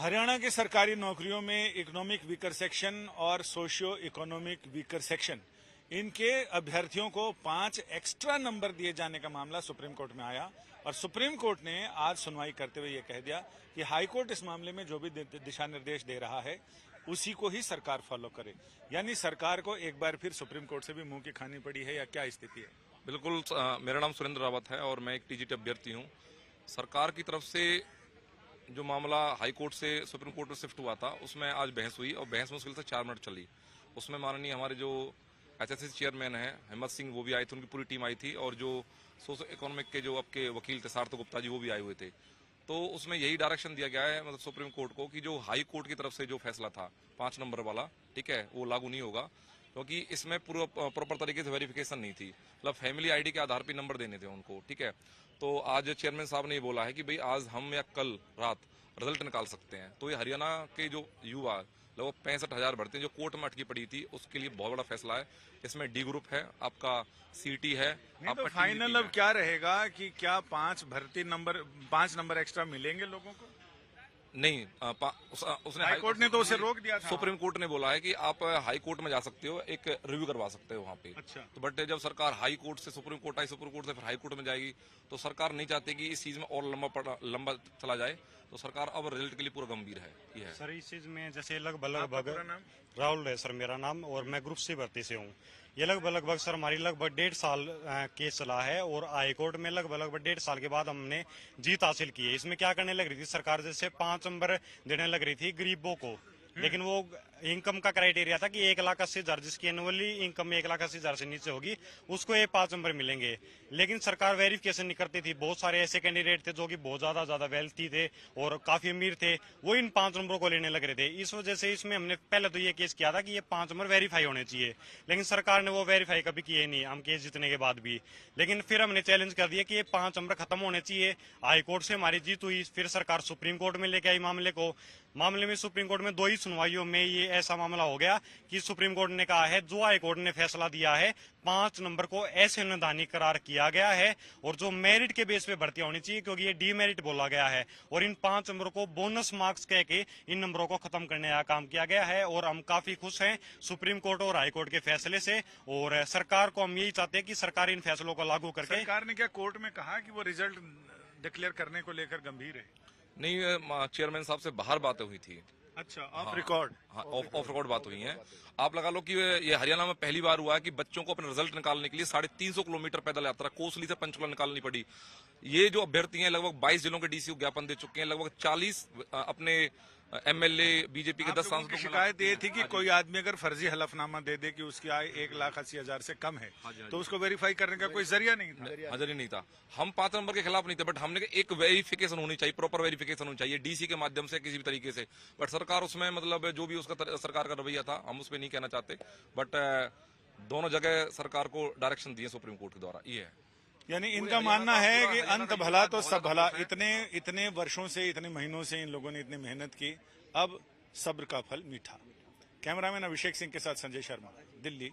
हरियाणा के सरकारी नौकरियों में इकोनॉमिक वीकर सेक्शन और सोशियो इकोनॉमिक वीकर सेक्शन इनके अभ्यर्थियों को 5 एक्स्ट्रा नंबर दिए जाने का मामला सुप्रीम कोर्ट में आया और सुप्रीम कोर्ट ने आज सुनवाई करते हुए यह कह दिया कि हाई कोर्ट इस मामले में जो भी दिशा निर्देश दे रहा है उसी को ही सरकार फॉलो करे। यानी सरकार को एक बार फिर सुप्रीम कोर्ट से भी मुंह की खानी पड़ी है या क्या स्थिति है? बिल्कुल, मेरा नाम सुरेंद्र रावत है और मैं एक टीजीटी अभ्यर्थी हूं। सरकार की तरफ से जो मामला हाई कोर्ट से सुप्रीम कोर्ट में शिफ्ट हुआ था उसमें आज बहस हुई और बहस मुश्किल से 4 मिनट चली। उसमें माननीय हमारे जो एचएससी चेयरमैन हैं हिम्मत सिंह वो भी आए थे, उनकी पूरी टीम आई थी और जो सोशो इकोनॉमिक के जो आपके वकील थे सार्थक गुप्ता जी वो भी आए हुए थे। तो उसमें यही डायरेक्शन दिया गया है मतलब सुप्रीम कोर्ट को कि जो हाई कोर्ट की तरफ से जो फैसला था 5 नंबर वाला, ठीक है, वो लागू नहीं होगा क्योंकि इसमें पूरा प्रॉपर तरीके से वेरिफिकेशन नहीं थी। मतलब फैमिली आईडी के आधार पर नंबर देने थे उनको, ठीक है। तो आज चेयरमैन साहब ने ये बोला है कि भाई आज हम या कल रात रिजल्ट निकाल सकते हैं। तो ये हरियाणा के जो युवा लगभग 65,000 भर्ती जो कोर्ट में अटकी पड़ी थी उसके लिए बहुत बड़ा फैसला है। इसमें डी ग्रुप है, आपका सीटी है, आपका फाइनल अब क्या रहेगा कि क्या 5 नंबर एक्स्ट्रा मिलेंगे लोगों को? नहीं, उसने हाई कोर्ट ने तो उसे रोक दिया था। सुप्रीम कोर्ट ने बोला है कि आप हाई कोर्ट में जा सकते हो, एक रिव्यू करवा सकते हो वहां पे। अच्छा। तो बट जब सरकार हाई कोर्ट से सुप्रीम कोर्ट आई, सुप्रीम कोर्ट से फिर हाई कोर्ट में जाएगी तो सरकार नहीं चाहती कि इस चीज में और लंबा चला जाए। तो सरकार अब रिजल्ट के लिए पूरा गंभीर है। ये है सर, इस चीज में जैसे लगभग राहुल है सर मेरा नाम और मैं ग्रुप सी भर्ती से हूँ। ये लगभग सर हमारी लगभग 1.5 साल केस चला है और हाई कोर्ट में लगभग 1.5 साल के बाद हमने जीत हासिल की है। इसमें क्या करने लग रही थी सरकार, जैसे 5 नंबर देने लग रही थी गरीबों को, लेकिन वो इनकम का क्राइटेरिया था कि 1,80,000 जिसकी एनुअली इनकम 1,80,000 से नीचे होगी उसको ये 5 नंबर मिलेंगे। लेकिन सरकार वेरिफिकेशन नहीं करती थी। बहुत सारे ऐसे कैंडिडेट थे जो कि बहुत ज्यादा वेल्थी थे और काफी अमीर थे, वो इन 5 नंबरों को लेने लग रहे थे। इस वजह से इसमें हमने पहले तो ये केस किया था कि ये 5 नंबर वेरीफाई होने चाहिए, लेकिन सरकार ने वो वेरीफाई कभी किए नहीं, हम केस जीतने के बाद भी। लेकिन फिर हमने चैलेंज कर दिया कि ये 5 नंबर खत्म होने चाहिए। हाई कोर्ट से हमारी जीत हुई, फिर सरकार सुप्रीम कोर्ट में लेके आई मामले में सुप्रीम कोर्ट में 2 ही सुनवाइयों में ये ऐसा मामला हो गया कि सुप्रीम कोर्ट ने कहा है जो हाई कोर्ट ने फैसला दिया है 5 नंबर को ऐसे अनुदानिक करार किया गया है और जो मेरिट के बेस पे भर्ती होनी चाहिए क्योंकि ये डीमेरिट बोला गया है और इन 5 नंबरों को बोनस मार्क्स कह के इन नंबरों को खत्म करने का काम किया गया है। और हम काफी खुश हैं सुप्रीम कोर्ट और हाई कोर्ट के फैसले से और सरकार को हम यही चाहते हैं कि सरकार इन फैसलों को लागू करके। सरकार ने क्या कोर्ट में कहा कि वो रिजल्ट डिक्लेयर करने को लेकर गंभीर है? नहीं, चेयरमैन साहब से बाहर बातें हुई थी। अच्छा, ऑफ रिकॉर्ड? हाँ, ऑफ रिकॉर्ड बात हुई है। आप लगा लो कि ये हरियाणा में पहली बार हुआ है कि बच्चों को अपने रिजल्ट निकालने के लिए 350 किलोमीटर पैदल यात्रा कोसली से पंचकुला निकालनी पड़ी। ये जो अभ्यर्थी हैं लगभग 22 जिलों के डीसी को ज्ञापन दे चुके हैं, लगभग 40 अपने एमएलए बीजेपी के 10 सांसदों की शिकायत ये थी कि कोई आदमी अगर फर्जी हलफनामा दे दे कि उसकी आय 1,80,000 से कम है तो उसको वेरीफाई करने का कोई जरिया नहीं था। नजरिया नहीं था। हम 5 नंबर के खिलाफ नहीं थे, बट हमने एक वेरिफिकेशन होनी चाहिए, प्रॉपर वेरिफिकेशन होनी चाहिए डीसी के माध्यम से किसी भी तरीके से। बट सरकार उसमें मतलब जो भी उसका सरकार का रवैया था हम उस पर नहीं कहना चाहते, बट दोनों जगह सरकार को डायरेक्शन दिए सुप्रीम कोर्ट के द्वारा। ये है, यानी इनका मानना है कि अंत भला तो सब भला। इतने वर्षों से, इतने महीनों से इन लोगों ने इतनी मेहनत की, अब सब्र का फल मीठा। कैमरामैन अभिषेक सिंह के साथ संजय शर्मा, दिल्ली।